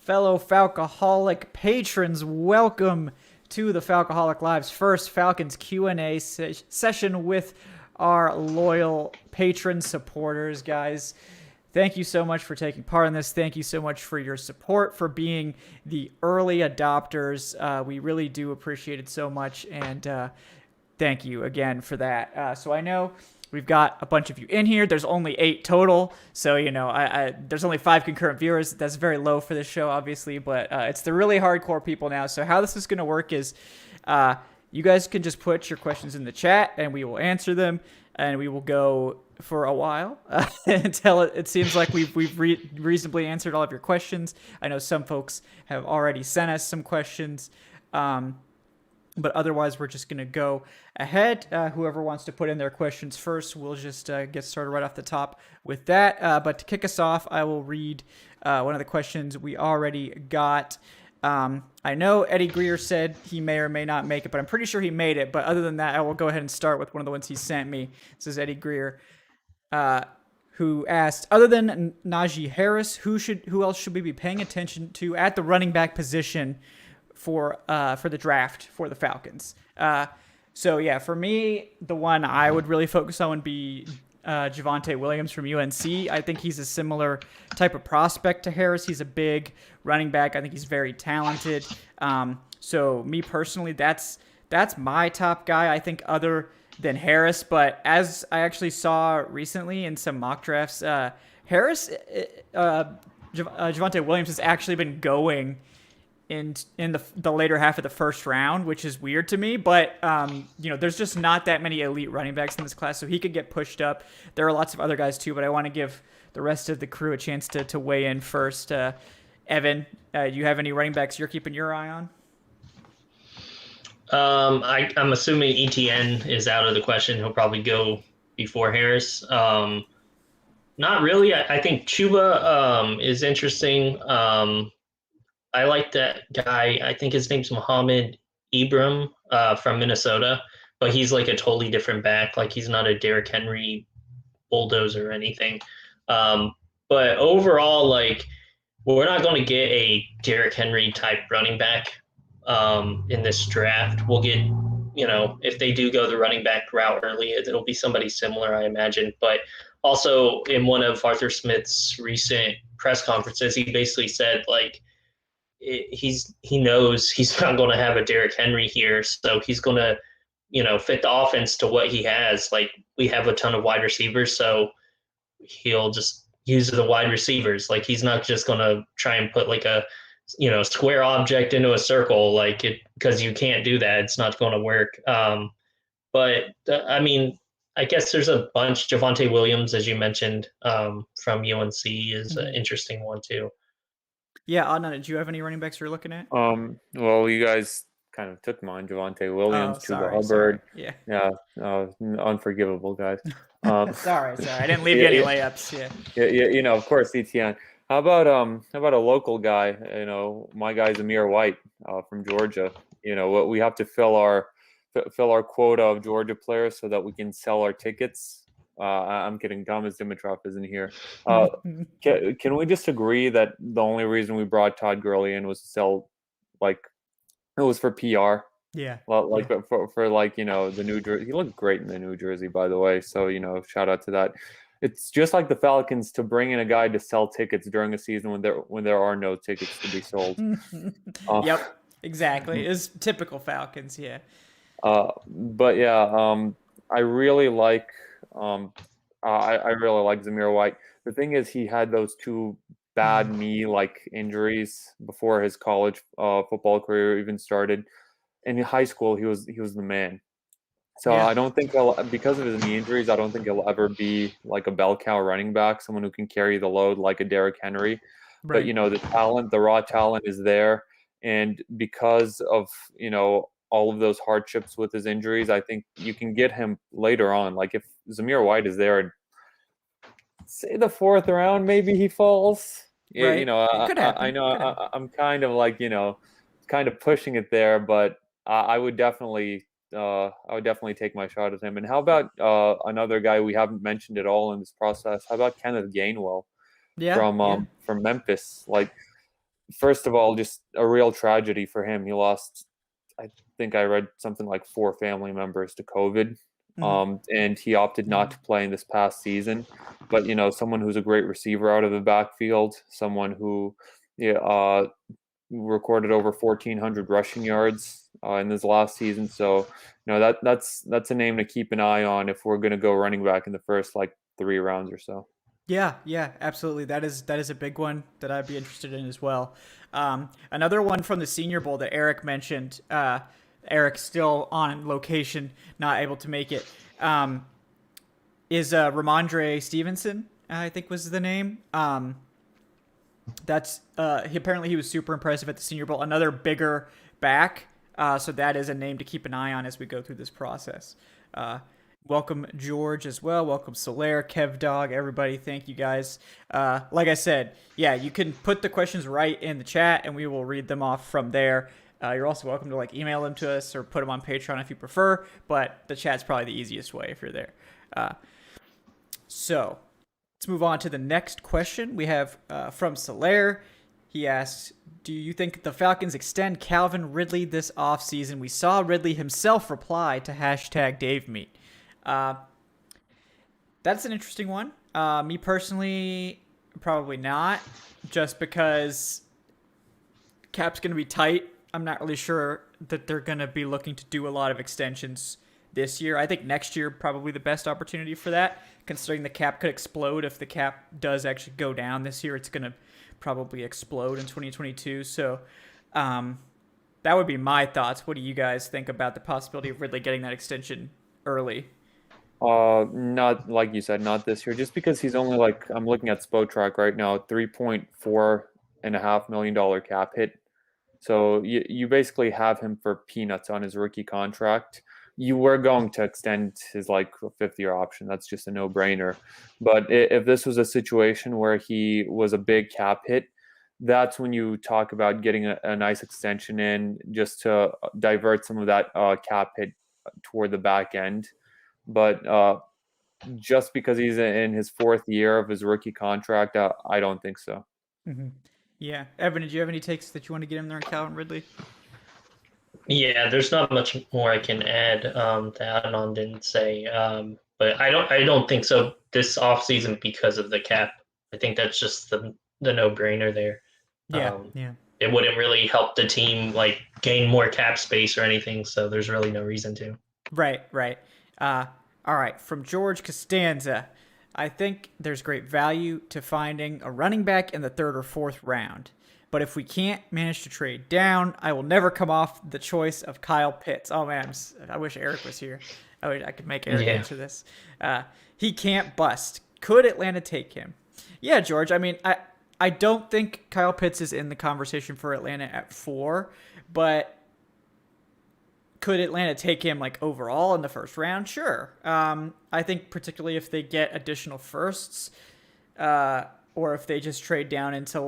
Fellow Falcoholic patrons, welcome to the Falcoholic Live's first Falcons Q&A session with our loyal patron supporters, guys. Thank you so much for taking part in this. Thank you so much for your support, for being the early adopters. We really do appreciate it so much, and thank you again for that. So I know we've got a bunch of you in here. There's only 8 total, so there's only 5 concurrent viewers. That's very low for this show, obviously, but it's the really hardcore people now. So how this is going to work is you guys can just put your questions in the chat, and we will answer them, and we will go for a while until it seems like we've reasonably answered all of your questions. I know some folks have already sent us some questions. But otherwise, we're just going to go ahead. Whoever wants to put in their questions first, we'll just get started right off the top with that. But to kick us off, I will read one of the questions we already got. I know Eddie Greer said he may or may not make it, but I'm pretty sure he made it. But other than that, I will go ahead and start with one of the ones he sent me. This is Eddie Greer, who asked, other than Najee Harris, who else should we be paying attention to at the running back position for the draft for the Falcons? So yeah, for me, the one I would really focus on would be Javonte Williams from UNC. I think he's a similar type of prospect to Harris. He's a big running back. I think he's very talented. So me personally, that's my top guy. I think other than Harris, but as I actually saw recently in some mock drafts, Javonte Williams has actually been going in the later half of the first round, which is weird to me. But there's just not that many elite running backs in this class, so he could get pushed up. There are lots of other guys too, but I want to give the rest of the crew a chance to weigh in first. Evan, you have any running backs you're keeping your eye on? I'm assuming ETN is out of the question. He'll probably go before Harris. Not really. I think Chuba is interesting. I like that guy. I think his name's Muhammad Ibram from Minnesota, but he's like a totally different back. Like he's not a Derrick Henry bulldozer or anything. But overall, like we're not going to get a Derrick Henry type running back in this draft. We'll get, if they do go the running back route early, it'll be somebody similar, I imagine. But also in one of Arthur Smith's recent press conferences, he basically said like, he knows he's not going to have a Derrick Henry here, so he's going to, fit the offense to what he has. Like we have a ton of wide receivers, so he'll just use the wide receivers. Like he's not just going to try and put like a, square object into a circle, like it, because you can't do that. It's not going to work. I guess there's a bunch. Javonte Williams, as you mentioned, from UNC is an interesting one too. Yeah, Adnan, did you have any running backs you're looking at? Well, you guys kind of took mine. Javonte Williams, Chuba Hubbard. Sorry. Yeah, unforgivable, guys. Sorry, I didn't leave you any layups. Yeah, of course, ETN. How about a local guy? My guy Zamir White from Georgia. We have to fill our quota of Georgia players so that we can sell our tickets. I'm kidding. Thomas Dimitrov isn't here. Can we just agree that the only reason we brought Todd Gurley in was to sell, like, it was for PR? Yeah. For the New Jersey. He looked great in the New Jersey, by the way. So shout out to that. It's just like the Falcons to bring in a guy to sell tickets during a season when there are no tickets to be sold. Yep, exactly. It's typical Falcons, yeah. But yeah, I really like. I really like Zamir White. The thing is, he had those 2 bad knee-like injuries before his college football career even started. In high school, he was the man. So yeah. I don't think because of his knee injuries, I don't think he'll ever be like a bell cow running back, someone who can carry the load like a Derrick Henry. Right. But the raw talent is there, and because of all of those hardships with his injuries, I think you can get him later on. Like if Zamir White is there, say the 4th round, maybe he falls. Right. It could happen. I know I'm kind of like, kind of pushing it there, but I would definitely take my shot at him. And how about another guy we haven't mentioned at all in this process? How about Kenneth Gainwell from Memphis? Like first of all, just a real tragedy for him. He lost, I think I read something like 4 family members to COVID. And he opted not to play in this past season. But, someone who's a great receiver out of the backfield, someone who recorded over 1,400 rushing yards in this last season. So, that's a name to keep an eye on if we're going to go running back in the first 3 rounds or so. Yeah, absolutely. That is a big one that I'd be interested in as well. Another one from the Senior Bowl that Eric mentioned. Eric's still on location, not able to make it. Is Ramondre Stevenson? I think was the name. He was super impressive at the Senior Bowl. Another bigger back. So that is a name to keep an eye on as we go through this process. Welcome George as well. Welcome Solaire, Kev Dog, everybody. Thank you guys. Like I said, yeah, you can put the questions right in the chat and we will read them off from there. You're also welcome to email them to us or put them on Patreon if you prefer, but the chat's probably the easiest way if you're there. So let's move on to the next question. We have from Solaire. He asks, do you think the Falcons extend Calvin Ridley this offseason? We saw Ridley himself reply to #DaveMeat. That's an interesting one. Me personally, probably not, just because cap's going to be tight. I'm not really sure that they're going to be looking to do a lot of extensions this year. I think next year probably the best opportunity for that, considering the cap could explode. If the cap does actually go down this year, it's going to probably explode in 2022. So that would be my thoughts. What do you guys think about the possibility of Ridley getting that extension early? Not like you said, not this year, just because he's only I'm looking at Spotrac right now, $3.4.5 million cap hit. So you basically have him for peanuts on his rookie contract. You were going to extend his a 5th-year option. That's just a no-brainer. But if this was a situation where he was a big cap hit, that's when you talk about getting a nice extension in just to divert some of that cap hit toward the back end. But just because he's in his 4th year of his rookie contract, I don't think so. Mm-hmm. Yeah. Evan, did you have any takes that you want to get in there on Calvin Ridley? Yeah, there's not much more I can add that Adnan didn't say. But I don't think so this offseason because of the cap. I think that's just the no-brainer there. Yeah. It wouldn't really help the team gain more cap space or anything, so there's really no reason to. Right. All right, from George Costanza. I think there's great value to finding a running back in the 3rd or 4th round. But if we can't manage to trade down, I will never come off the choice of Kyle Pitts. Oh, man, I wish Eric was here. I could make Eric answer this. He can't bust. Could Atlanta take him? Yeah, George, I mean, I don't think Kyle Pitts is in the conversation for Atlanta at 4, but could Atlanta take him overall in the 1st round? Sure. I think particularly if they get additional firsts, or if they just trade down into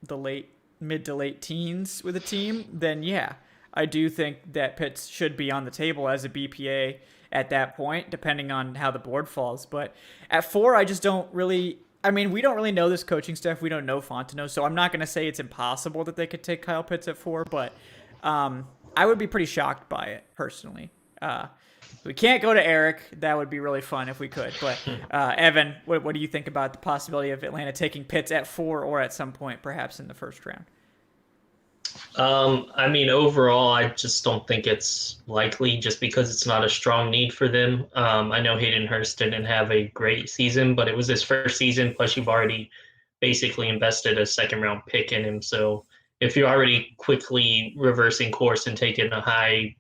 the mid to late teens with a team, then yeah, I do think that Pitts should be on the table as a BPA at that point, depending on how the board falls. But at 4, I just don't really. I mean, we don't really know this coaching staff. We don't know Fontenot, so I'm not going to say it's impossible that they could take Kyle Pitts at 4, but I would be pretty shocked by it, personally. We can't go to Eric. That would be really fun if we could. But Evan, what do you think about the possibility of Atlanta taking Pitts at 4 or at some point, perhaps in the 1st round? I mean, overall, I just don't think it's likely just because it's not a strong need for them. I know Hayden Hurst didn't have a great season, but it was his 1st season. Plus, you've already basically invested a 2nd-round pick in him. So if you're already quickly reversing course and taking a high,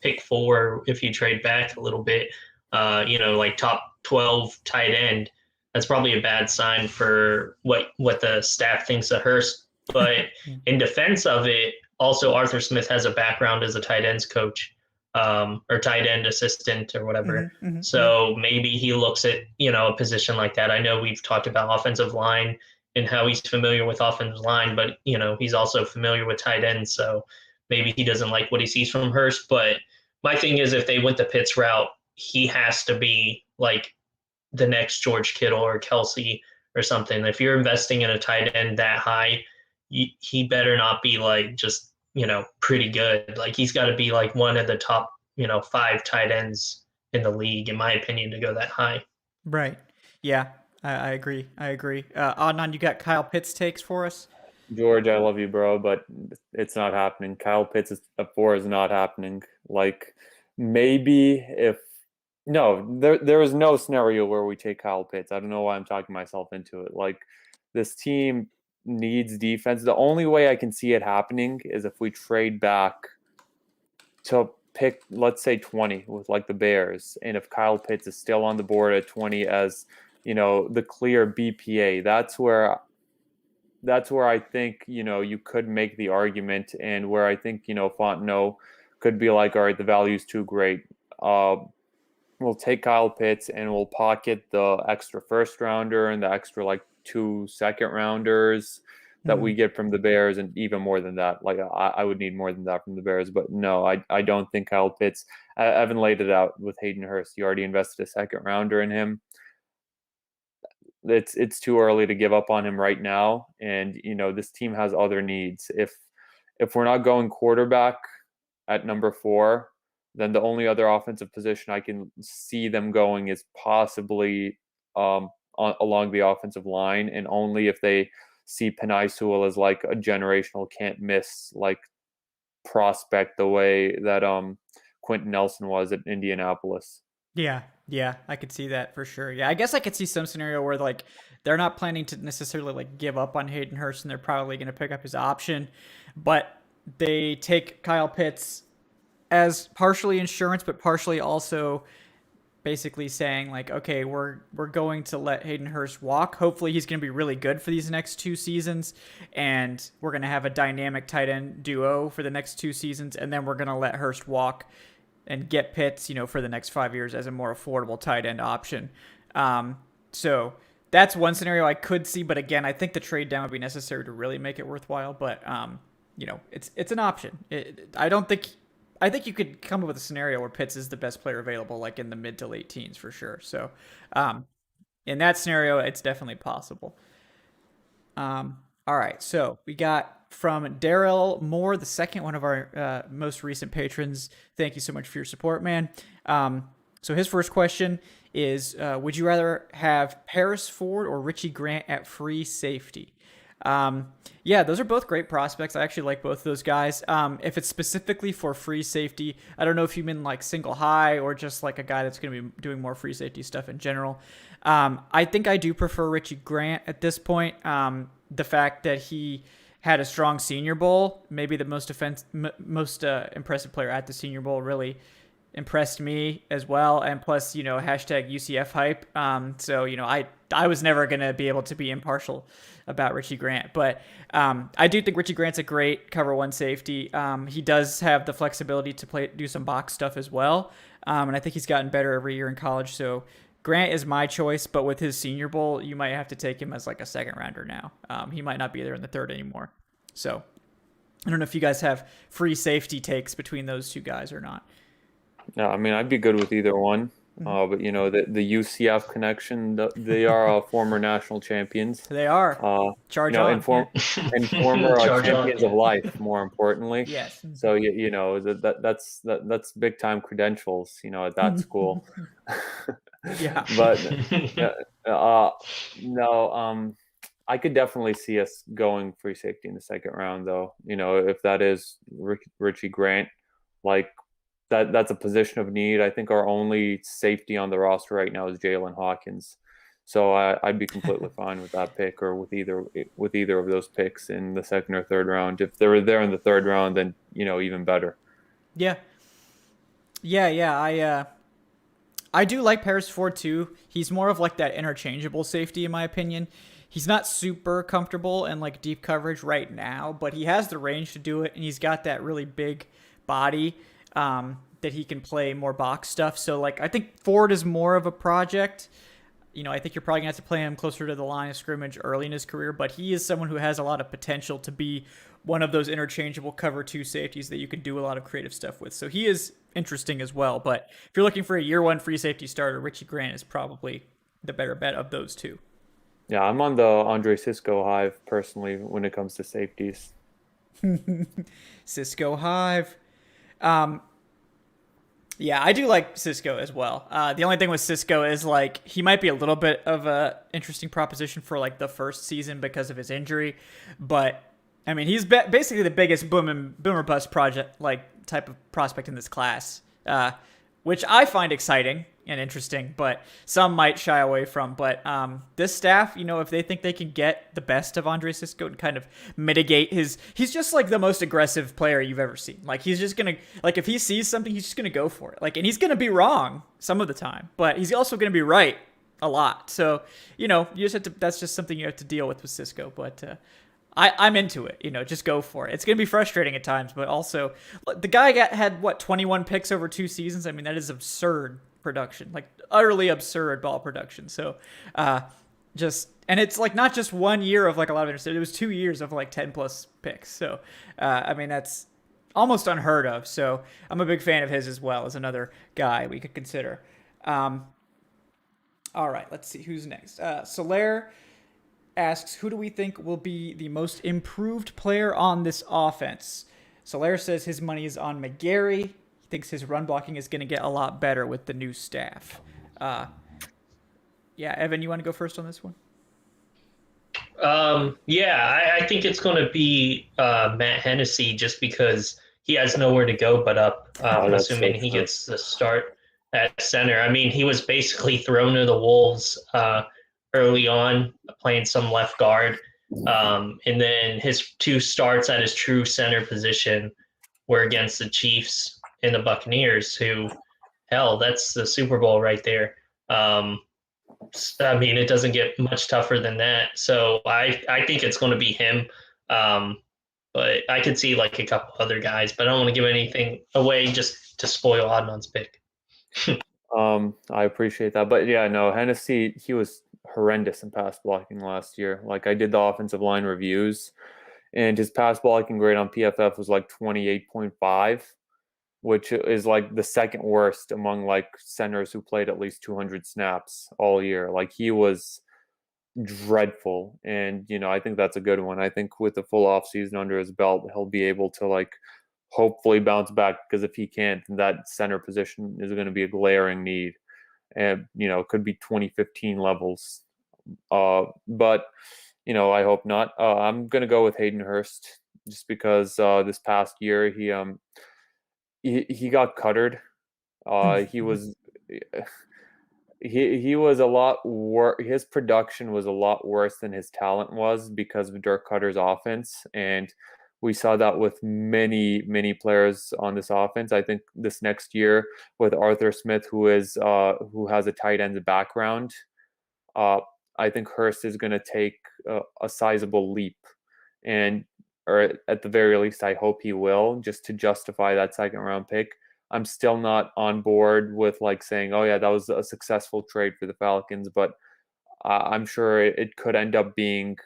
pick 4, if you trade back a little bit, top 12 tight end, that's probably a bad sign for what the staff thinks of Hurst. But in defense of it, also Arthur Smith has a background as a tight ends coach, or tight end assistant or whatever. So maybe he looks at, a position like that. I know we've talked about offensive line and how he's familiar with offensive line, but, he's also familiar with tight ends. So maybe he doesn't like what he sees from Hurst. But my thing is, if they went the Pitts route, he has to be the next George Kittle or Kelsey or something. If you're investing in a tight end that high, he better not be like just, pretty good. Like he's got to be like one of the top, 5 tight ends in the league, in my opinion, to go that high. Right. Yeah, I agree. I agree. Adnan, you got Kyle Pitts takes for us? George, I love you, bro, but it's not happening. Kyle Pitts at 4 is not happening. Like maybe if no, there is no scenario where we take Kyle Pitts. I don't know why I'm talking myself into it. Like this team needs defense. The only way I can see it happening is if we trade back to pick, let's say 20 with like the Bears, and if Kyle Pitts is still on the board at 20 as the clear BPA, that's where I think you could make the argument, and where I think Fontenot could be like, all right, the value's too great. We'll take Kyle Pitts and we'll pocket the extra first rounder and the extra like 2 second rounders that we get from the Bears, and even more than that. Like I would need more than that from the Bears, but no, I don't think Kyle Pitts. Evan laid it out with Hayden Hurst. You already invested a second rounder in him. It's too early to give up on him right now, and this team has other needs. If we're not going quarterback at number 4, then the only other offensive position I can see them going is possibly along the offensive line, and only if they see Penei Sewell as like a generational can't miss like prospect, the way that Quentin Nelson was at Indianapolis. Yeah, I could see that for sure. Yeah, I guess I could see some scenario where like they're not planning to necessarily like give up on Hayden Hurst, and they're probably going to pick up his option, but they take Kyle Pitts as partially insurance, but partially also basically saying like, okay, we're going to let Hayden Hurst walk. Hopefully he's going to be really good for these next 2 seasons, and we're going to have a dynamic tight end duo for the next 2 seasons, and then we're going to let Hurst walk and get Pitts, for the next 5 years as a more affordable tight end option. So that's one scenario I could see, but again, I think the trade down would be necessary to really make it worthwhile. But it's an option. I think you could come up with a scenario where Pitts is the best player available, like in the mid to late teens for sure. So in that scenario, it's definitely possible. All right, so we got from Daryl Moore, the second, one of our most recent patrons. Thank you so much for your support, man. So his first question is, would you rather have Paris Ford or Richie Grant at free safety? Yeah, those are both great prospects. I actually like both of those guys. If it's specifically for free safety, I don't know if you mean like single high or just like a guy that's going to be doing more free safety stuff in general. I think I do prefer Richie Grant at this point. The fact that he had a strong Senior Bowl, maybe the most impressive player at the Senior Bowl, really impressed me as well. And plus, hashtag UCF hype. So, I was never going to be able to be impartial about Richie Grant, but I do think Richie Grant's a great cover 1 safety. He does have the flexibility to do some box stuff as well. And I think he's gotten better every year in college. So Grant is my choice, but with his Senior Bowl, you might have to take him as like a second rounder now. He might not be there in the 3rd anymore. So I don't know if you guys have free safety takes between those 2 guys or not. No, I mean, I'd be good with either one. But the UCF connection, they are former national champions. They are. Charge on. And former champions of life, more importantly. Yes. So that's big time credentials, at that school. Yeah. But no, I could definitely see us going free safety in the 2nd round, though. If that is Richie Grant, like. That's a position of need. I think our only safety on the roster right now is Jalen Hawkins, so I'd be completely fine with that pick, or with either of those picks in the 2nd or 3rd round. If they were there in the 3rd round, then even better. Yeah. I do like Paris Ford too. He's more of like that interchangeable safety, in my opinion. He's not super comfortable in like deep coverage right now, but he has the range to do it, and he's got that really big body. That he can play more box stuff. So like, I think Ford is more of a project. I think you're probably gonna have to play him closer to the line of scrimmage early in his career, but he is someone who has a lot of potential to be one of those interchangeable cover 2 safeties that you can do a lot of creative stuff with. So he is interesting as well. But if you're looking for a year 1 free safety starter, Richie Grant is probably the better bet of those 2. Yeah, I'm on the Andre Cisco hive personally when it comes to safeties. Cisco Hive. Um, yeah, I do like Cisco as well. The only thing with Cisco is like he might be a little bit of a interesting proposition for like the first season because of his injury, but I mean he's basically the biggest boomer bust project like type of prospect in this class, which I find exciting and interesting, but some might shy away from. But this staff, if they think they can get the best of Andre Cisco and kind of mitigate he's just like the most aggressive player you've ever seen. Like he's just gonna like if he sees something, he's just gonna go for it. Like and he's gonna be wrong some of the time, but he's also gonna be right a lot. So you just have to. That's just something you have to deal with Cisco. But I'm into it. Just go for it. It's going to be frustrating at times, but also the guy had 21 picks over 2 seasons. I mean, that is absurd production, like utterly absurd ball production. So, and it's like not just 1 year of like a lot of interceptions. It was 2 years of like 10 plus picks. So, I mean, that's almost unheard of. So I'm a big fan of his as well as another guy we could consider. All right, let's see who's next. Soler asks, who do we think will be the most improved player on this offense? Soler says his money is on McGarry. He thinks his run blocking is going to get a lot better with the new staff. Yeah, Evan, you want to go first on this one? Yeah, I think it's going to be Matt Hennessy just because he has nowhere to go but up, assuming he gets the start at center. I mean, he was basically thrown to the wolves early on, playing some left guard. And then his 2 starts at his true center position were against the Chiefs and the Buccaneers, who, hell, that's the Super Bowl right there. I mean, it doesn't get much tougher than that. So I think it's going to be him. But I could see like a couple other guys, but I don't want to give anything away just to spoil Adnan's pick. I appreciate that. But yeah, no, Hennessy, he was horrendous in pass blocking last year. Like I did the offensive line reviews and his pass blocking grade on PFF was like 28.5, which is like the second worst among like centers who played at least 200 snaps all year. Like he was dreadful. And, I think that's a good one. I think with the full offseason under his belt, he'll be able to like hopefully bounce back, because if he can't, then that center position is going to be a glaring need. And, it could be 2015 levels. But, I hope not. I'm going to go with Hayden Hurst just because this past year he got cuttered. He was he was a lot worse. His production was a lot worse than his talent was because of Dirk Cutter's offense, and we saw that with many players on this offense. I think this next year with Arthur Smith, who has a tight end background, I think Hurst is going to take a sizable leap, or at the very least, I hope he will, just to justify that second round pick. I'm still not on board with like saying, oh yeah, that was a successful trade for the Falcons, but I'm sure it could end up being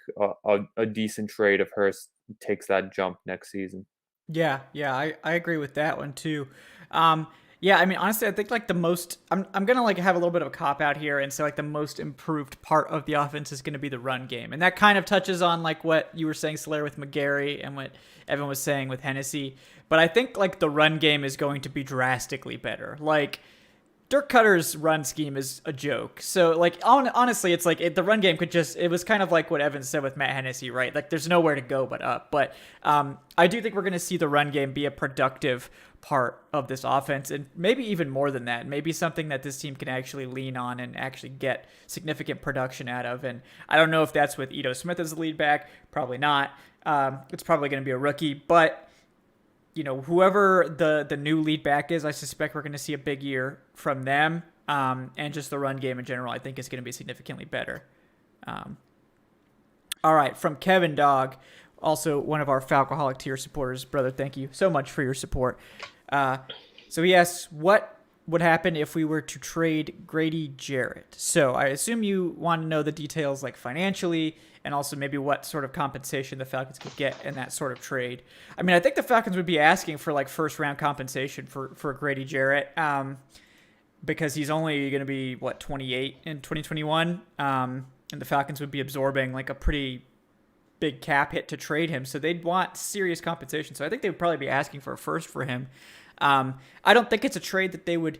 a decent trade if Hurst takes that jump next season. Yeah, I agree with that one too. Yeah, I mean, honestly, I think like the most, I'm gonna like have a little bit of a cop out here and say like the most improved part of the offense is gonna be the run game, and that kind of touches on like what you were saying, Slayer, with McGarry, and what Evan was saying with Hennessy. But I think like the run game is going to be drastically better. Like Dirk Cutter's run scheme is a joke. So like honestly, it's like the run game it was kind of like what Evan said with Matt Hennessy, right? Like there's nowhere to go but up. But I do think we're going to see the run game be a productive part of this offense, and maybe even more than that. Maybe something that this team can actually lean on and actually get significant production out of. And I don't know if that's with Ito Smith as the lead back. Probably not. It's probably going to be a rookie, but whoever the new lead back is, I suspect we're going to see a big year from them. And just the run game in general, I think is going to be significantly better. All right, from Kevin Dog, also one of our Falcoholic tier supporters. Brother, thank you so much for your support. So he asks, what would happen if we were to trade Grady Jarrett? So I assume you want to know the details like financially, and also maybe what sort of compensation the Falcons could get in that sort of trade. I mean, I think the Falcons would be asking for like first round compensation for Grady Jarrett, because he's only going to be 28 in 2021. and the Falcons would be absorbing like a pretty big cap hit to trade him, so they'd want serious compensation. So I think they would probably be asking for a first for him. I don't think it's a trade that they would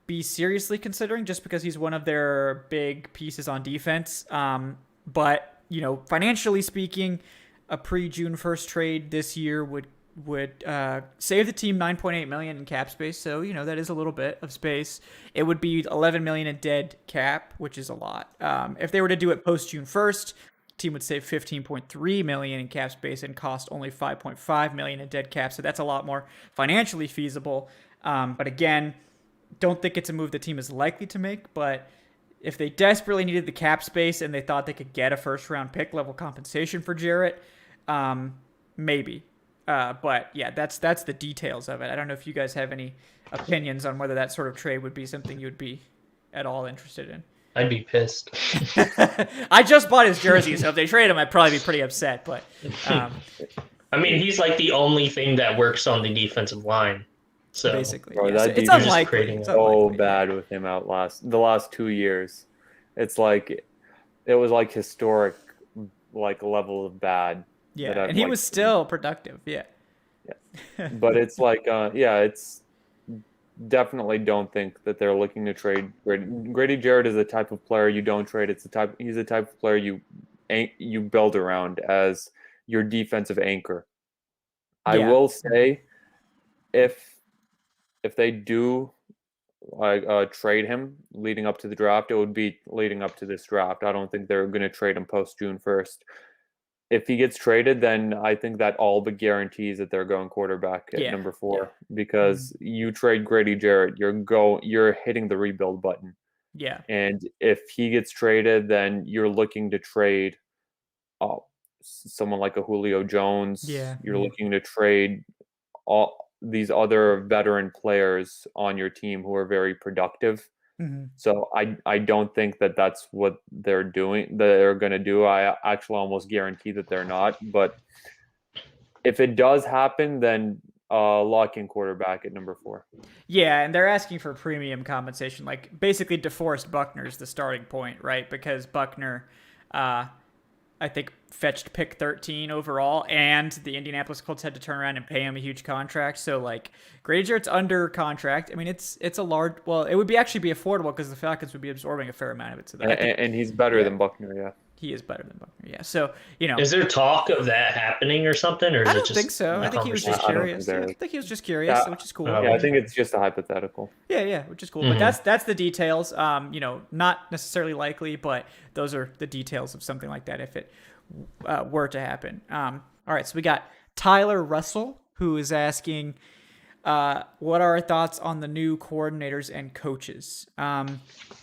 be seriously considering just because he's one of their big pieces on defense. But, you know, financially speaking, a pre-June 1st trade this year would save the team $9.8 million in cap space. So, you know, that is a little bit of space. It would be $11 million in dead cap, which is a lot. If they were to do it post-June 1st, team would save $15.3 million in cap space and cost only $5.5 million in dead cap. So that's a lot more financially feasible. But again, don't think it's a move the team is likely to make. But if they desperately needed the cap space and they thought they could get a first round pick level compensation for Jarrett, maybe. But yeah, that's the details of it. I don't know if you guys have any opinions on whether that sort of trade would be something you'd be at all interested in. I'd be pissed. I just bought his jersey, so if they trade him, I'd probably be pretty upset. But I mean, he's like the only thing that works on the defensive line. So basically, Bro, yeah. that So it's defense is unlikely. It's so unlikely. bad with him the last 2 years. It's like it was like historic, like level of bad. Yeah, that I've, and he like, was still productive. Yeah. But it's like, it's definitely don't think that they're looking to trade Grady. Grady Jarrett is the type of player you don't trade. He's the type of player you build around as your defensive anchor. I will say, if they do trade him leading up to the draft, it would be leading up to this draft. I don't think they're going to trade him post June 1st. If he gets traded, then I think that all but guarantees that they're going quarterback at number 4 because you trade Grady Jarrett, you're hitting the rebuild button. Yeah. And if he gets traded, then you're looking to trade someone like a Julio Jones. Yeah. You're looking to trade all these other veteran players on your team who are very productive. Mm-hmm. So I don't think that that's what they're doing. They're going to do. I actually almost guarantee that they're not. But if it does happen, then lock in quarterback at number 4. Yeah, and they're asking for premium compensation. Like basically, DeForest Buckner's the starting point, right? Because Buckner, I think, fetched pick 13 overall, and the Indianapolis Colts had to turn around and pay him a huge contract. So like Grady Jarrett's under contract. I mean, it's a large. Well, it would actually be affordable because the Falcons would be absorbing a fair amount of it. So and he's better than Buckner. Yeah, he is better than Buckner. Yeah. So is there talk of that happening or something, or is I it don't just think so. I think he was just curious. I think he was just curious, which is cool. Yeah, I think it's just a hypothetical. Yeah, which is cool. Mm-hmm. But that's the details. Not necessarily likely, but those are the details of something like that if it were to happen. All right, so we got Tyler Russell, who is asking, what are our thoughts on the new coordinators and coaches?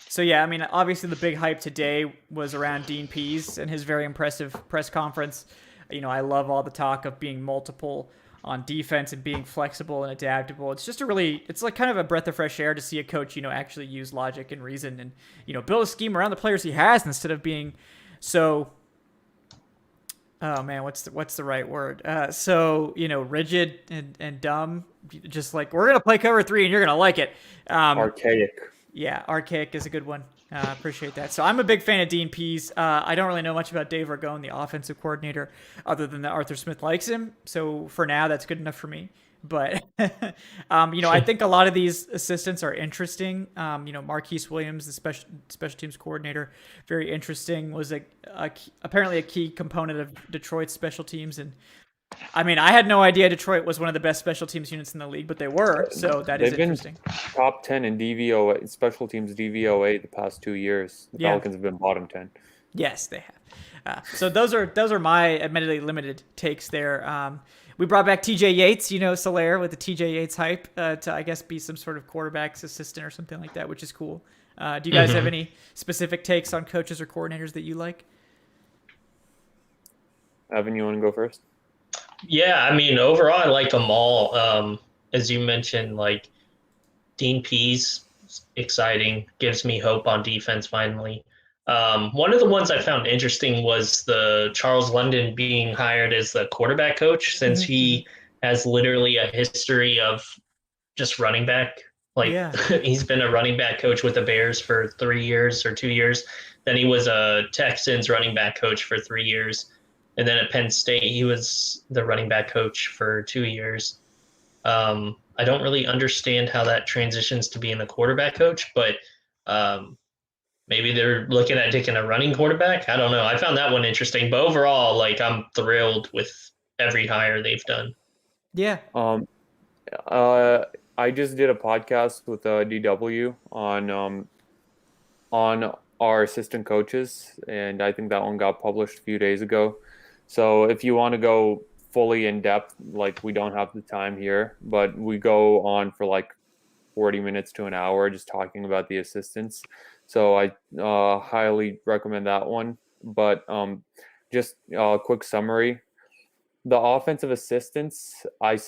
So yeah, I mean, obviously the big hype today was around Dean Pease and his very impressive press conference. You know, I love all the talk of being multiple on defense and being flexible and adaptable. It's just it's like kind of a breath of fresh air to see a coach, actually use logic and reason and, build a scheme around the players he has instead of being so, oh man, what's the right word? So, rigid and dumb, just like, we're going to play cover 3 and you're going to like it. Archaic. Yeah, archaic is a good one. Appreciate that. So I'm a big fan of Dean Pease. I don't really know much about Dave Ragone, the offensive coordinator, other than that Arthur Smith likes him. So for now, that's good enough for me. But, I think a lot of these assistants are interesting. Marquise Williams, the special teams coordinator, very interesting, was apparently a key component of Detroit's special teams. And I mean, I had no idea Detroit was one of the best special teams units in the league, but they were. So that is interesting. They've been top 10 in DVOA, special teams DVOA the past 2 years. The Falcons have been bottom 10. Yes, they have. So those are my admittedly limited takes there. We brought back TJ Yates, Solaire with the TJ Yates hype to, I guess, be some sort of quarterback's assistant or something like that, which is cool. Do you guys have any specific takes on coaches or coordinators that you like? Evan, you want to go first? Yeah, I mean, overall, I like them all. As you mentioned, like Dean Pease, exciting, gives me hope on defense finally. One of the ones I found interesting was the Charles London being hired as the quarterback coach, since he has literally a history of just running back Like Yeah. he's been a running back coach with the Bears for 3 years or 2 years. Then he was a Texans running back coach for 3 years. And then at Penn State, he was the running back coach for 2 years. I don't really understand how that transitions to being the quarterback coach, but maybe they're looking at taking a running quarterback. I don't know. I found that one interesting, but overall, like I'm thrilled with every hire they've done. Yeah. Um, uh, I just did a podcast with DW on our assistant coaches, and I think that one got published a few days ago. So if you want to go fully in depth, like we don't have the time here, but we go on for like 40 minutes to an hour just talking about the assistants. So I highly recommend that one. But just a quick summary. The offensive assistants, I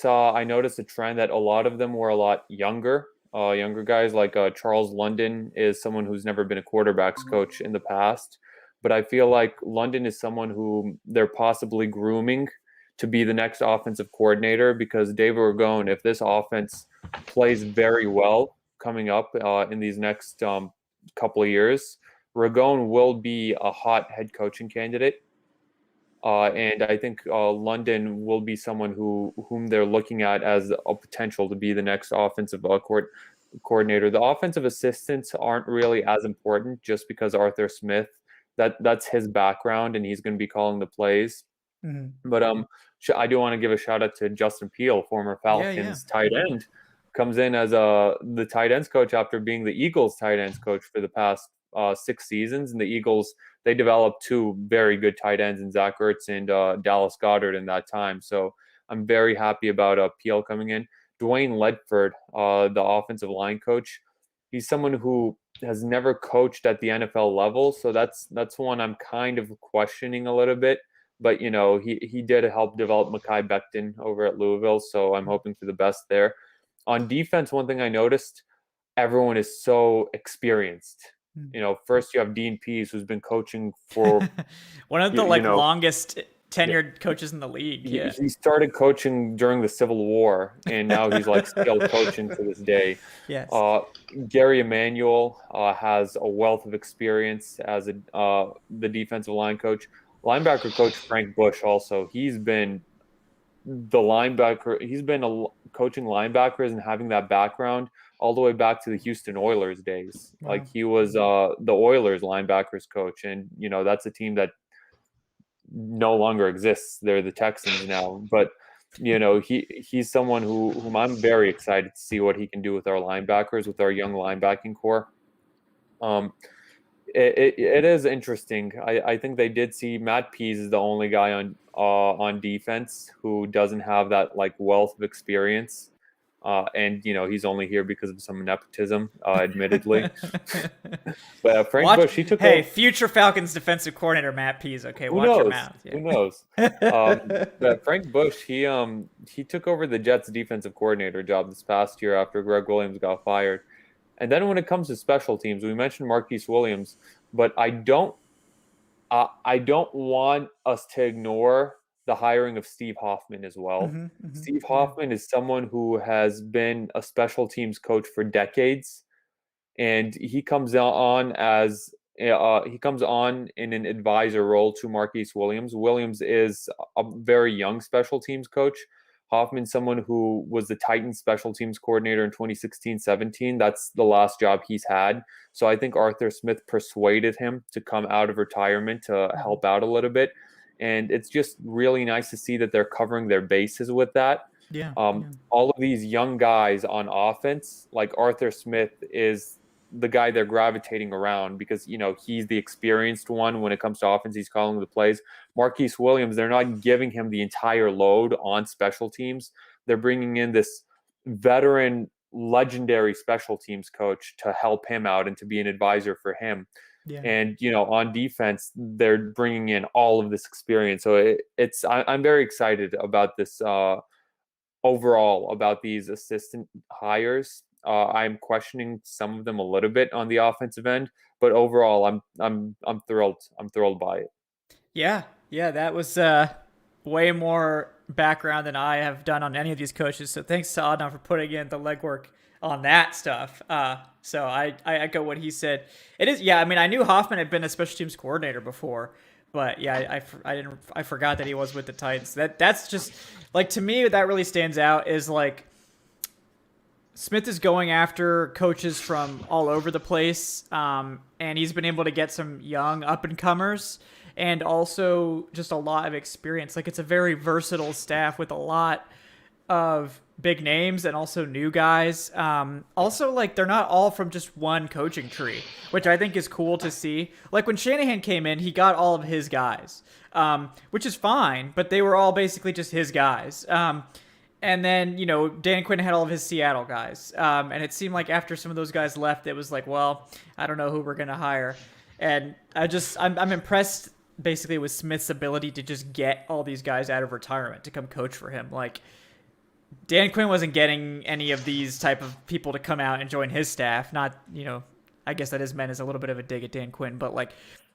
noticed a trend that a lot of them were a lot younger. Younger guys like Charles London is someone who's never been a quarterbacks coach in the past. But I feel like London is someone who they're possibly grooming to be the next offensive coordinator, because David Ragone, if this offense plays very well coming up in these next couple of years, Ragone will be a hot head coaching candidate. And I think London will be someone whom they're looking at as a potential to be the next offensive coordinator. The offensive assistants aren't really as important just because Arthur Smith, that's his background, and he's going to be calling the plays. Mm-hmm. But I do want to give a shout out to Justin Peel, former Falcons tight end, comes in as the tight ends coach after being the Eagles tight ends coach for the past 6 seasons. And the Eagles, they developed 2 very good tight ends in Zach Ertz and Dallas Goedert in that time. So I'm very happy about Peel coming in. Dwayne Ledford, the offensive line coach, he's someone who has never coached at the NFL level. So that's one I'm kind of questioning a little bit. But, you know, he did help develop Mekhi Becton over at Louisville, so I'm hoping for the best there. On defense, one thing I noticed, everyone is so experienced. You know, first you have Dean Pease, who's been coaching for one of the longest tenured coaches in the league. He started coaching during the Civil War, and now he's like still coaching to this day. Yes. Gary Emanuel has a wealth of experience as the defensive line coach. Linebacker coach Frank Bush also. He's been the linebacker. He's been coaching linebackers and having that background all the way back to the Houston Oilers days. Wow. Like he was the Oilers linebackers coach, and you know that's a team that no longer exists. They're the Texans now, but you know he's someone whom I'm very excited to see what he can do with our linebackers, with our young linebacking core. It is interesting. I think they did see Matt Pease is the only guy on defense who doesn't have that like wealth of experience, and you know he's only here because of some nepotism, admittedly. But Frank Bush, he took. Hey, future Falcons defensive coordinator Matt Pease. Okay, watch your mouth. Yeah. Who knows? But Frank Bush, he took over the Jets defensive coordinator job this past year after Greg Williams got fired. And then when it comes to special teams, we mentioned Marquise Williams, but I don't want us to ignore the hiring of Steve Hoffman as well. Mm-hmm. Steve Hoffman is someone who has been a special teams coach for decades, and he comes on in an advisor role to Marquise Williams. Williams is a very young special teams coach. Hoffman's someone who was the Titans special teams coordinator in 2016-17. That's the last job he's had. So I think Arthur Smith persuaded him to come out of retirement to help out a little bit. And it's just really nice to see that they're covering their bases with that. Yeah. All of these young guys on offense, like Arthur Smith is the guy they're gravitating around because, you know, he's the experienced one when it comes to offense. He's calling the plays. Marquise Williams, they're not giving him the entire load on special teams. They're bringing in this veteran, legendary special teams coach to help him out and to be an advisor for him. Yeah. And, you know, on defense, they're bringing in all of this experience. So I'm very excited about this overall, about these assistant hires. I'm questioning some of them a little bit on the offensive end, but overall, I'm thrilled. I'm thrilled by it. Yeah, that was way more background than I have done on any of these coaches. So thanks to Adnan for putting in the legwork on that stuff. So I echo what he said. It is, yeah. I mean, I knew Hoffman had been a special teams coordinator before, but yeah, I forgot that he was with the Titans. That's just like, to me, that really stands out is like Smith is going after coaches from all over the place, and he's been able to get some young up and comers and also just a lot of experience. Like, it's a very versatile staff with a lot of big names and also new guys. Also, like, they're not all from just one coaching tree, which I think is cool to see. Like, when Shanahan came in, he got all of his guys, which is fine, but they were all basically just his guys. And then, Dan Quinn had all of his Seattle guys. And it seemed like after some of those guys left, it was like, well, I don't know who we're going to hire. And I'm impressed basically with Smith's ability to just get all these guys out of retirement to come coach for him. Like, Dan Quinn wasn't getting any of these type of people to come out and join his staff. Not, I guess that is meant as a little bit of a dig at Dan Quinn, but like,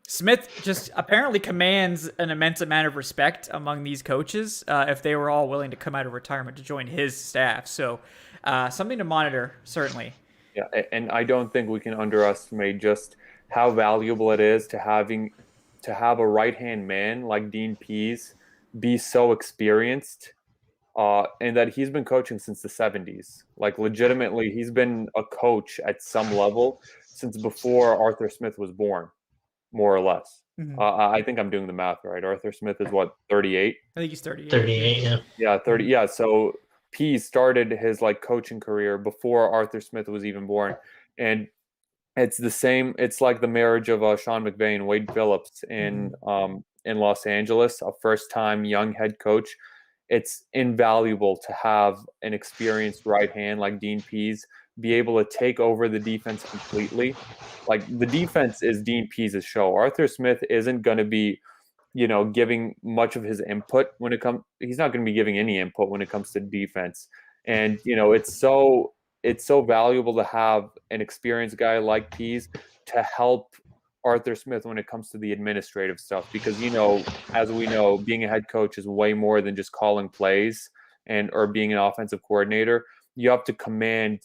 Smith just apparently commands an immense amount of respect among these coaches if they were all willing to come out of retirement to join his staff. So something to monitor, certainly. Yeah, and I don't think we can underestimate just how valuable it is to have a right-hand man like Dean Pease be so experienced, and that he's been coaching since the 70s. Like, legitimately, he's been a coach at some level since before Arthur Smith was born, more or less. Mm-hmm. I think I'm doing the math right. Arthur Smith is what, 38? I think he's 38. 38, yeah. Yeah, 30. Yeah, so Pease started his like coaching career before Arthur Smith was even born, and it's the same. It's like the marriage of Sean McVay and Wade Phillips in Los Angeles, a first-time young head coach. It's invaluable to have an experienced right hand like Dean Pease be able to take over the defense completely. Like, the defense is Dean Pease's show. Arthur Smith isn't going to be, giving much of his input when it comes. He's not going to be giving any input when it comes to defense. And it's so valuable to have an experienced guy like Pease to help Arthur Smith when it comes to the administrative stuff, because as we know, being a head coach is way more than just calling plays or being an offensive coordinator. You have to command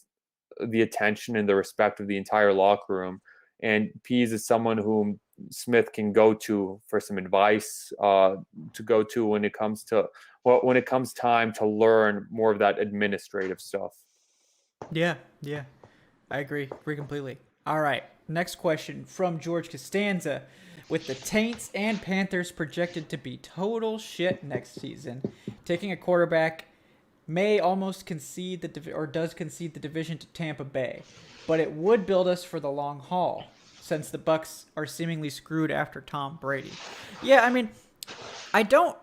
the attention and the respect of the entire locker room. And Pease is someone whom Smith can go to for some advice, to go to when it comes time to learn more of that administrative stuff. Yeah, I agree completely. All right, next question from George Costanza. With the Taints and Panthers projected to be total shit next season, taking a quarterback may almost concede does concede the division to Tampa Bay, but it would build us for the long haul, since the Bucs are seemingly screwed after Tom Brady. Yeah, I mean, I don't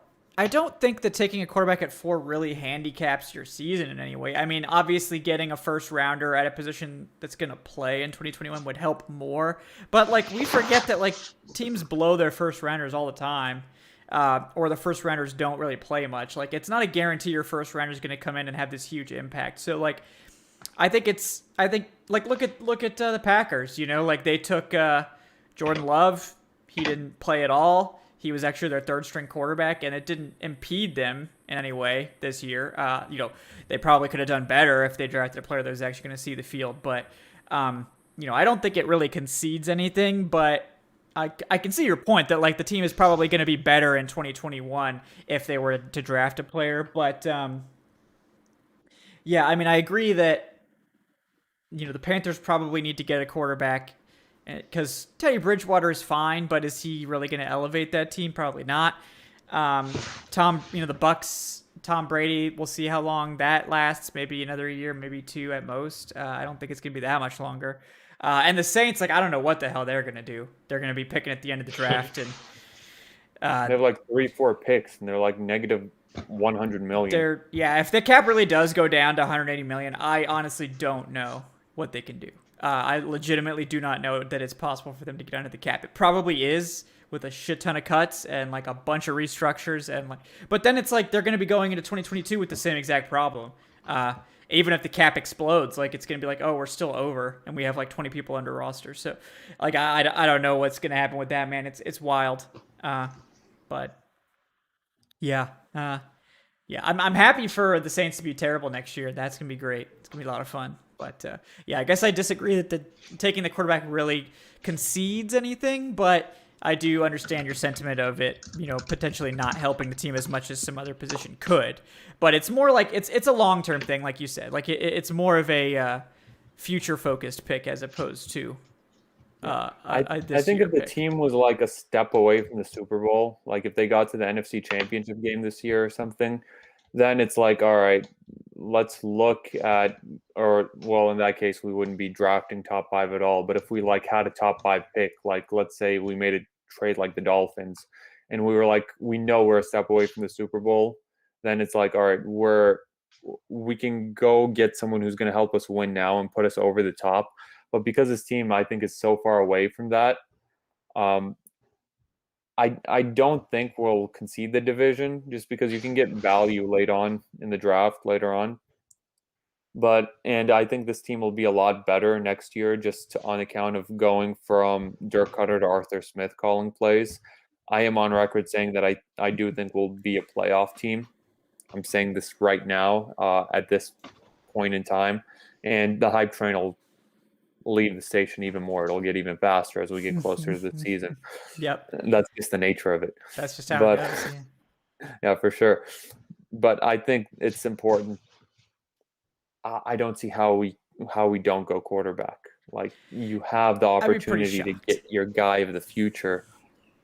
think that taking a quarterback at 4 really handicaps your season in any way. I mean, obviously getting a first rounder at a position that's going to play in 2021 would help more. But like, we forget that like teams blow their first rounders all the time, or the first rounders don't really play much. Like, it's not a guarantee your first rounder is going to come in and have this huge impact. So like, I think like, look at the Packers, like they took Jordan Love. He didn't play at all. He was actually their third string quarterback, and it didn't impede them in any way this year. They probably could have done better if they drafted a player that was actually going to see the field. But, I don't think it really concedes anything, but I can see your point that like the team is probably going to be better in 2021 if they were to draft a player. But, yeah, I mean, I agree that, the Panthers probably need to get a quarterback, because Teddy Bridgewater is fine, but is he really going to elevate that team? Probably not. The Bucs, Tom Brady, we'll see how long that lasts. Maybe another year, maybe 2 at most. I don't think it's going to be that much longer. And the Saints, like, I don't know what the hell they're going to do. They're going to be picking at the end of the draft. And they have like 3-4 picks, and they're like negative 100 million. If the cap really does go down to 180 million, I honestly don't know what they can do. I legitimately do not know that it's possible for them to get under the cap. It probably is, with a shit ton of cuts and like a bunch of restructures, but then it's like they're going to be going into 2022 with the same exact problem. Even if the cap explodes, like, it's going to be like, oh, we're still over, and we have like 20 people under roster. So like, I don't know what's going to happen with that, man. It's wild. But yeah. I'm happy for the Saints to be terrible next year. That's going to be great. It's going to be a lot of fun. But yeah, I guess I disagree that taking the quarterback really concedes anything, but I do understand your sentiment of it, potentially not helping the team as much as some other position could. But it's more like it's a long-term thing, like you said. Like it's more of a future-focused pick as opposed to I think if the team was like a step away from the Super Bowl, like if they got to the NFC Championship game this year or something, then it's like, all right, let's look at, or well, in that case, we wouldn't be drafting top 5 at all. But if we like had a top 5 pick, like let's say we made a trade like the Dolphins, and we were like, we know we're a step away from the Super Bowl, then it's like, all right, we can go get someone who's going to help us win now and put us over the top. But because this team, I think, is so far away from that, I don't think we'll concede the division just because you can get value late on in the draft later on. And I think this team will be a lot better next year just on account of going from Dirk Cutter to Arthur Smith calling plays. I am on record saying that I do think we'll be a playoff team. I'm saying this right now at this point in time. And the hype train will leave the station even more. It'll get even faster as we get closer to the season. Yep. That's just the nature of it. That's just how it goes. Yeah, for sure. But I think it's important. I don't see how we don't go quarterback. Like, you have the opportunity to get your guy of the future.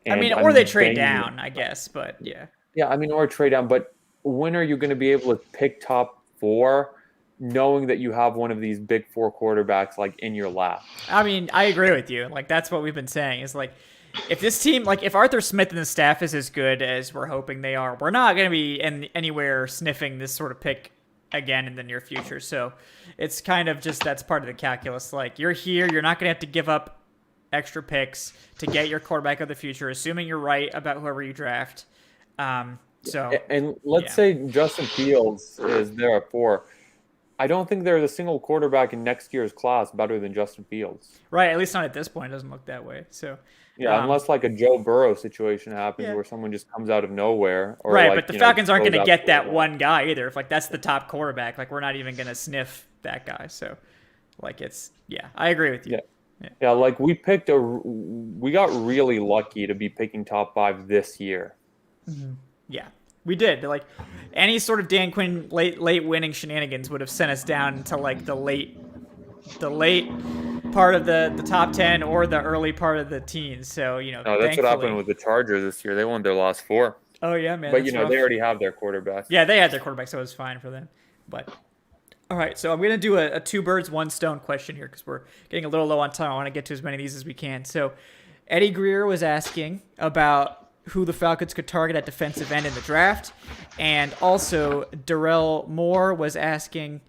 Or they trade down, I guess, but yeah. Yeah, or trade down. But when are you going to be able to pick top 4 knowing that you have one of these big 4 quarterbacks like in your lap? I agree with you. Like, that's what we've been saying is like, if this team, like if Arthur Smith and the staff is as good as we're hoping they are, we're not going to be anywhere sniffing this sort of pick again in the near future. So it's kind of just, that's part of the calculus. Like, you're here, you're not going to have to give up extra picks to get your quarterback of the future, assuming you're right about whoever you draft. And let's say Justin Fields is there at 4. I don't think there's a single quarterback in next year's class better than Justin Fields. Right, at least not at this point. It doesn't look that way. So yeah, unless like a Joe Burrow situation happens where someone just comes out of nowhere. Or right, but the Falcons aren't going to get that one guy either. If like that's the top quarterback, like we're not even going to sniff that guy. So like I agree with you. Yeah, like we got really lucky to be picking top 5 this year. Mm-hmm. Yeah. We did. Like, any sort of Dan Quinn late winning shenanigans would have sent us down to like the late part of the top 10 or the early part of the teens. So that's what happened with the Chargers this year. They won their last 4. Oh yeah, man. But they already have their quarterback. Yeah, they had their quarterback, so it was fine for them. But all right, so I'm gonna do a 2 birds 1 stone question here because we're getting a little low on time. I want to get to as many of these as we can. So Eddie Greer was asking about who the Falcons could target at defensive end in the draft. And also, Darrell Moore was asking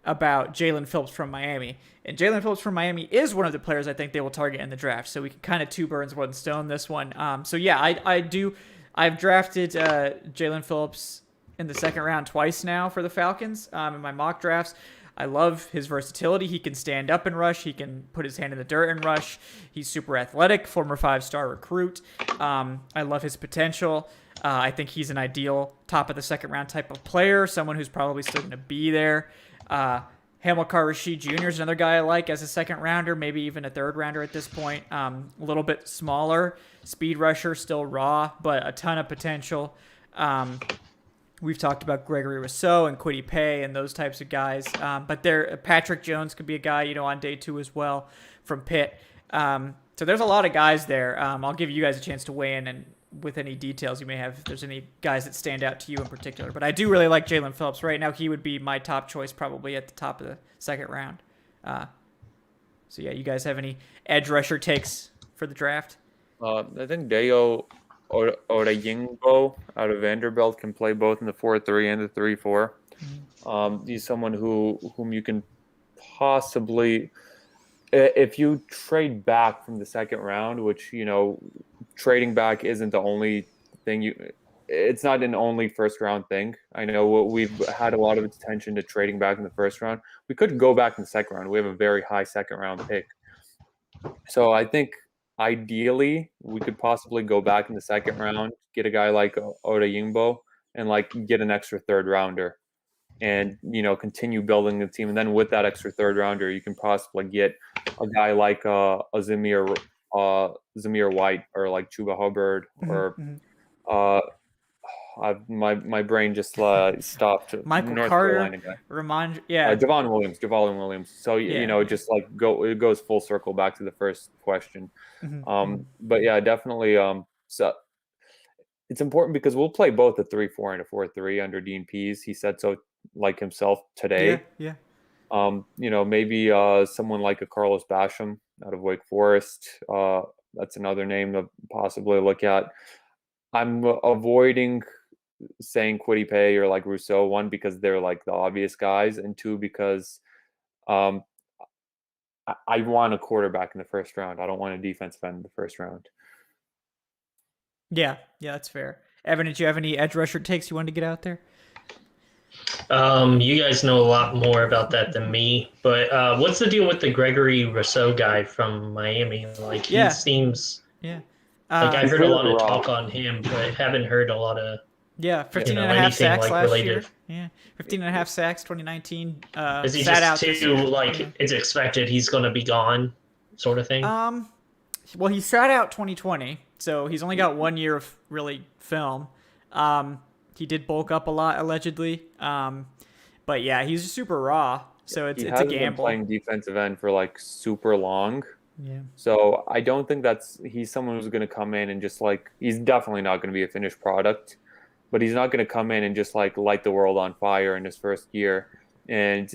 about Jalen Phillips from Miami. And Jalen Phillips from Miami is one of the players I think they will target in the draft. So we can kind of 2 birds 1 stone this one. So yeah, I've drafted Jalen Phillips in the 2nd round twice now for the Falcons in my mock drafts. I love his versatility. He can stand up and rush. He can put his hand in the dirt and rush. He's super athletic, former 5-star recruit. I love his potential. I think he's an ideal top of the 2nd round type of player, someone who's probably still going to be there. Hamilcar Rashed Jr. is another guy I like as a 2nd rounder, maybe even a 3rd rounder at this point. A little bit smaller, speed rusher, still raw, but a ton of potential. We've talked about Gregory Rousseau and Kwity Paye and those types of guys. But Patrick Jones could be a guy, on day 2 as well from Pitt. So there's a lot of guys there. I'll give you guys a chance to weigh in and with any details you may have, if there's any guys that stand out to you in particular. But I do really like Jalen Phillips. Right now, he would be my top choice probably at the top of the 2nd round. So yeah, you guys have any edge rusher takes for the draft? I think Dayo Odeyingbo out of Vanderbilt can play both in the 4-3 and the 3-4. He's someone whom you can possibly, if you trade back from the 2nd round, which trading back isn't the only thing it's not an only 1st round thing. I know we've had a lot of attention to trading back in the 1st round. We could go back in the 2nd round. We have a very high 2nd round pick. So I think ideally, we could possibly go back in the 2nd round, get a guy like Odeyingbo, and like get an extra 3rd rounder. and continue building the team. And then with that extra third rounder, you can possibly get a guy like a Zamir White or like Chuba Hubbard or my brain just stopped. Michael North Carter, Carolina guy. yeah. Javon Williams. So it just like it goes full circle back to the first question. But yeah, definitely. So it's important because we'll play both a 3-4 and a 4-3 under Dean Pease. He said so, like himself today. Yeah. Maybe someone like a Carlos Basham out of Wake Forest. That's another name to possibly look at. I'm avoiding saying Kwity Paye or like Rousseau, one, because they're like the obvious guys, and two, because I want a quarterback in the first round. I don't want a defensive end in the first round. Yeah, that's fair. Evan, did you have any edge rusher takes you wanted to get out there? You guys know a lot more about that than me, but what's the deal with the Gregory Rousseau guy from Miami? Like, he seems... Yeah. Like, I've heard a lot of talk on him, but haven't heard a lot of... 15 and a half sacks like last related. year. Yeah, 15 and a half sacks, 2019. Is he sat just out too, like, it's expected he's going to be gone sort of thing? Well, he sat out 2020, so he's only got 1 year of really film. He did bulk up a lot, allegedly. But yeah, he's just super raw, so it's a gamble. He hasn't been playing defensive end for like super long. Yeah. So I don't think he's someone who's going to come in and just like, he's definitely not going to be a finished product, but he's not going to come in and just like light the world on fire in his first year. And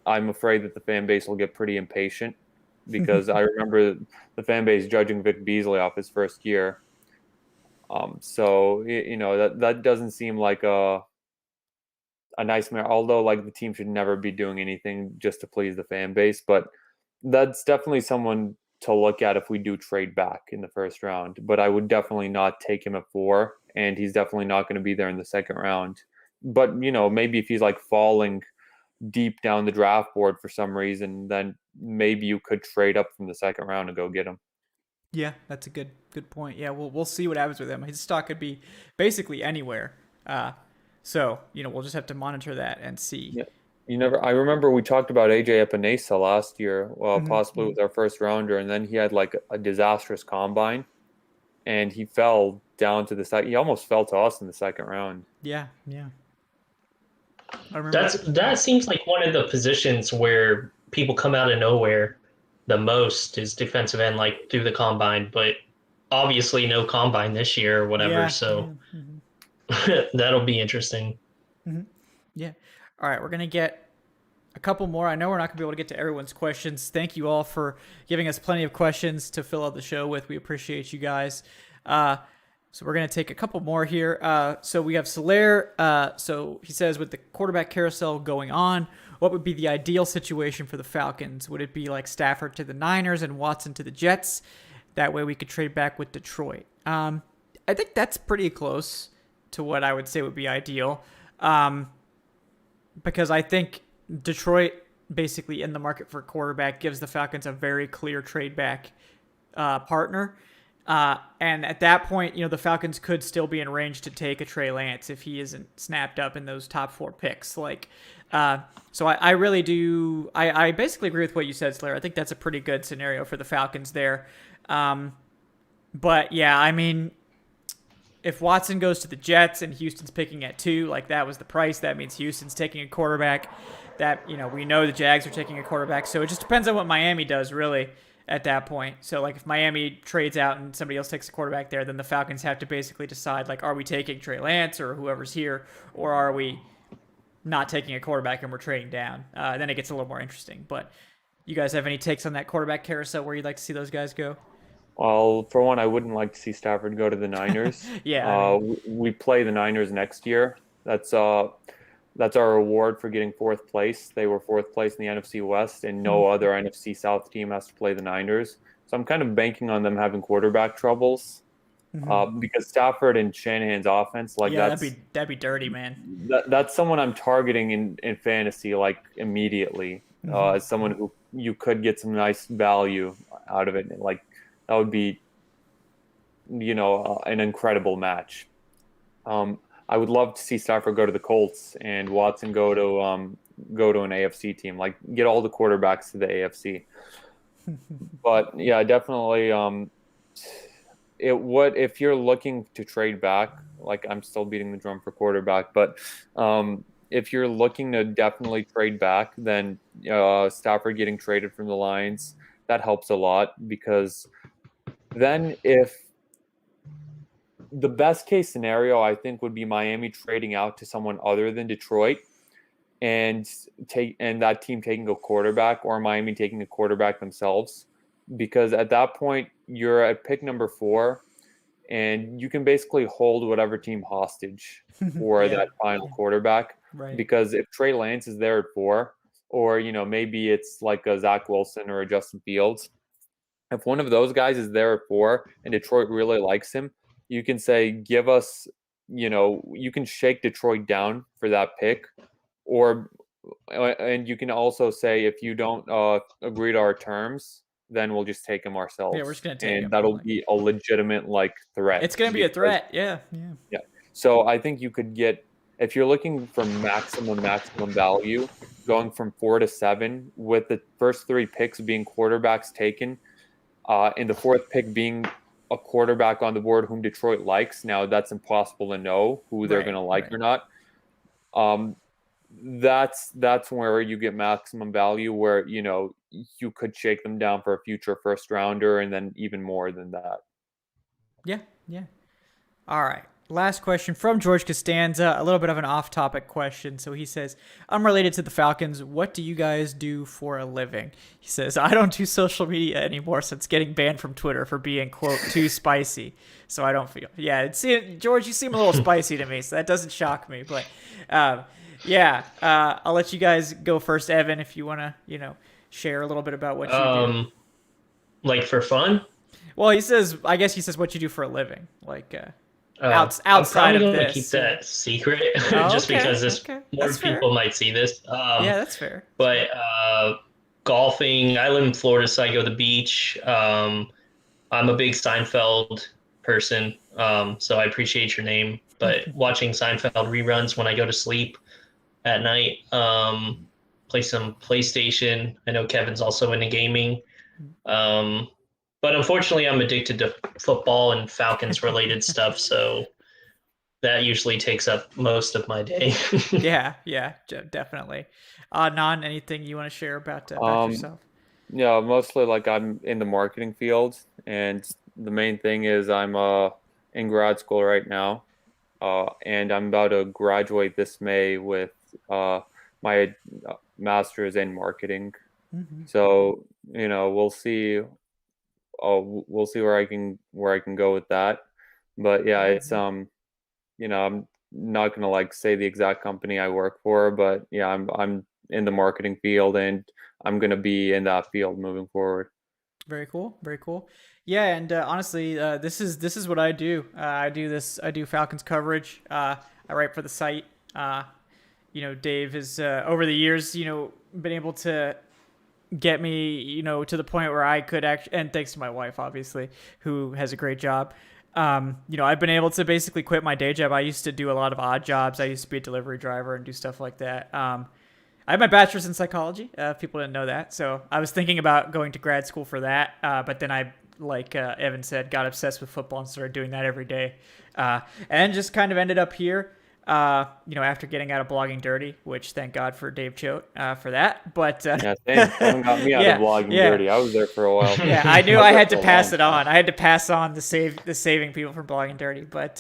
I'm afraid that the fan base will get pretty impatient, because I remember the fan base judging Vic Beasley off his first year. So that doesn't seem like a nightmare, although like the team should never be doing anything just to please the fan base. But that's definitely someone to look at if we do trade back in the first round. But I would definitely not take him at 4, and he's definitely not going to be there in the second round. But maybe if he's like falling deep down the draft board for some reason, then maybe you could trade up from the second round and go get him. Yeah, that's a good point. Yeah, we'll see what happens with him. His stock could be basically anywhere. So we'll just have to monitor that and see. Yeah. I remember we talked about AJ Epinesa last year, possibly with our first rounder, and then he had like a disastrous combine, and he fell down to the second. He almost fell to us in the second round. Yeah. I remember that seems like one of the positions where people come out of nowhere the most is defensive end, like through the combine, but obviously no combine this year or whatever. Yeah. So that'll be interesting. Yeah. All right, we're going to get a couple more. I know we're not going to be able to get to everyone's questions. Thank you all for giving us plenty of questions to fill out the show with. We appreciate you guys. So we're going to take a couple more here. So we have Solaire. So he says, with the quarterback carousel going on, what would be the ideal situation for the Falcons? Would it be like Stafford to the Niners and Watson to the Jets? That way we could trade back with Detroit. I think that's pretty close to what I would say would be ideal. Because I think Detroit, basically in the market for a quarterback, gives the Falcons a very clear trade back partner. And at that point, the Falcons could still be in range to take a Trey Lance if he isn't snapped up in those top 4 picks. So I really do. I basically agree with what you said, Slayer. I think that's a pretty good scenario for the Falcons there. But yeah, I mean, if Watson goes to the Jets and Houston's picking at 2, like that was the price, that means Houston's taking a quarterback. That, we know the Jags are taking a quarterback. So it just depends on what Miami does, really, at that point. So, like, if Miami trades out and somebody else takes a quarterback there, then the Falcons have to basically decide, like, are we taking Trey Lance or whoever's here, or are we not taking a quarterback and we're trading down? Then it gets a little more interesting. But you guys have any takes on that quarterback carousel where you'd like to see those guys go? Well, for one, I wouldn't like to see Stafford go to the Niners. Yeah. We play the Niners next year. That's our reward for getting 4th place. They were 4th place in the NFC West, and no other NFC South team has to play the Niners. So I'm kind of banking on them having quarterback troubles, because Stafford and Shanahan's offense, that'd be dirty, man. That's someone I'm targeting in fantasy, like immediately, as someone who you could get some nice value out of it. Like, that would be, an incredible match. I would love to see Stafford go to the Colts and Watson go to an AFC team, like get all the quarterbacks to the AFC. But yeah, definitely. It would, if you're looking to trade back, like I'm still beating the drum for quarterback, but if you're looking to definitely trade back, then Stafford getting traded from the Lions, that helps a lot, because then if the best case scenario, I think, would be Miami trading out to someone other than Detroit and that team taking a quarterback, or Miami taking a quarterback themselves, because at that point you're at pick number 4 and you can basically hold whatever team hostage for that final quarterback. Right. Because if Trey Lance is there at 4, or maybe it's like a Zach Wilson or a Justin Fields, if one of those guys is there at 4 and Detroit really likes him, you can say, give us, you can shake Detroit down for that pick, and you can also say, if you don't agree to our terms, then we'll just take him ourselves. Yeah, we're just gonna take him. And that'll be a legitimate threat. It's gonna be a threat. Yeah. So I think you could get, if you're looking for maximum value, going from 4 to 7, with the first 3 picks being quarterbacks taken, and the 4th pick being a quarterback on the board whom Detroit likes. Now that's impossible to know who they're going to like or not. That's where you get maximum value, where you could shake them down for a future first rounder, and then even more than that. Yeah. All right. Last question from George Costanza, a little bit of an off-topic question. So he says, I'm related to the Falcons. What do you guys do for a living? He says, I don't do social media anymore since getting banned from Twitter for being, quote, too spicy. So I don't feel, George, you seem a little spicy to me, so that doesn't shock me. But I'll let you guys go first, Evan, if you want to, share a little bit about what you do. Like for fun? Well, I guess he says what you do for a living, like, outside of I'm this. Keep that secret, just because more people might see this. Yeah, that's fair. But golfing, I live in Florida, so I go to the beach. I'm a big Seinfeld person, so I appreciate your name. But watching Seinfeld reruns when I go to sleep at night, play some PlayStation. I know Kevin's also into gaming. But unfortunately, I'm addicted to football and Falcons-related stuff, so that usually takes up most of my day. Yeah, definitely. Nan, anything you want to share about yourself? Yeah, mostly I'm in the marketing field, and the main thing is I'm in grad school right now, and I'm about to graduate this May with my master's in marketing. Mm-hmm. So we'll see. We'll see where I can go with that. But yeah, it's I'm not gonna say the exact company I work for, but yeah, I'm in the marketing field, and I'm gonna be in that field moving forward. Very cool. Yeah, and honestly, this is what I do. I do Falcons coverage. I write for the site. Dave has over the years, been able to get me, to the point where I could actually, and thanks to my wife, obviously, who has a great job. I've been able to basically quit my day job. I used to do a lot of odd jobs. I used to be a delivery driver and do stuff like that. I have my bachelor's in psychology. People didn't know that. So I was thinking about going to grad school for that. But then I, like Evan said, got obsessed with football and started doing that every day. And just kind of ended up here. After getting out of Blogging Dirty, which thank God for Dave Choate for that. But someone got me out of Blogging Dirty. I was there for a while. Yeah, I knew I had to pass it on. I had to pass on the saving people from Blogging Dirty. But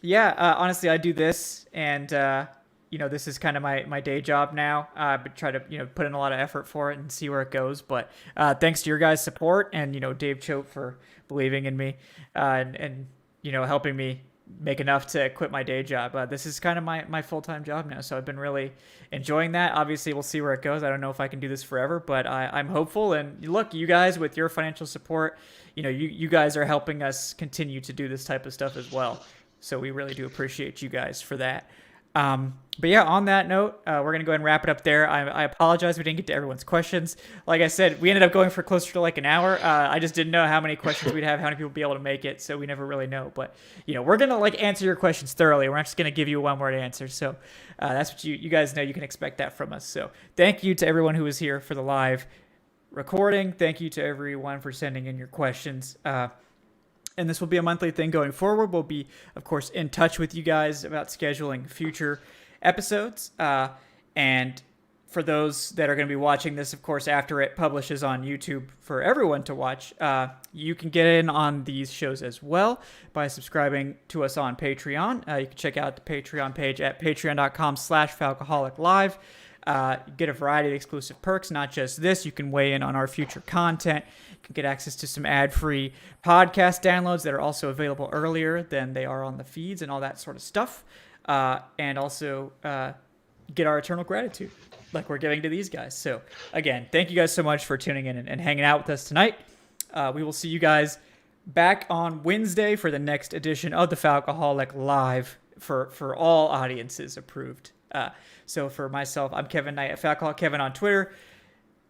honestly, I do this, and this is kind of my day job now. But try to put in a lot of effort for it and see where it goes. But thanks to your guys' support and Dave Choate for believing in me and helping me make enough to quit my day job. This is kind of my full-time job now, so I've been really enjoying that. Obviously, we'll see where it goes. I don't know if I can do this forever, but I'm hopeful. And look, you guys, with your financial support, you guys are helping us continue to do this type of stuff as well. So we really do appreciate you guys for that. But yeah, on that note, we're going to go ahead and wrap it up there. I apologize we didn't get to everyone's questions. Like I said, we ended up going for closer to like an hour. I just didn't know how many questions we'd have, how many people would be able to make it, so we never really know. But, we're going to like answer your questions thoroughly. We're not just going to give you a one-word answer. So that's what you guys know. You can expect that from us. So thank you to everyone who was here for the live recording. Thank you to everyone for sending in your questions. And this will be a monthly thing going forward. We'll be, of course, in touch with you guys about scheduling future episodes. And for those that are going to be watching this, of course, after it publishes on YouTube for everyone to watch, you can get in on these shows as well by subscribing to us on Patreon. You can check out the Patreon page at patreon.com/Falcoholic Live. You get a variety of exclusive perks, not just this. You can weigh in on our future content. You can get access to some ad-free podcast downloads that are also available earlier than they are on the feeds and all that sort of stuff. And also get our eternal gratitude like we're giving to these guys. So, again, thank you guys so much for tuning in and hanging out with us tonight. We will see you guys back on Wednesday for the next edition of the Falcoholic Live for all audiences approved. So for myself, I'm Kevin Knight at Falcoholic Kevin on Twitter.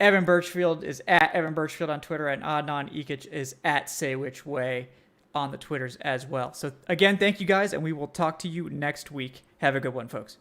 Evan Birchfield is at Evan Birchfield on Twitter, and Adnan Ikic is at Say Which Way on the Twitters as well. So again, thank you guys, and we will talk to you next week. Have a good one, folks.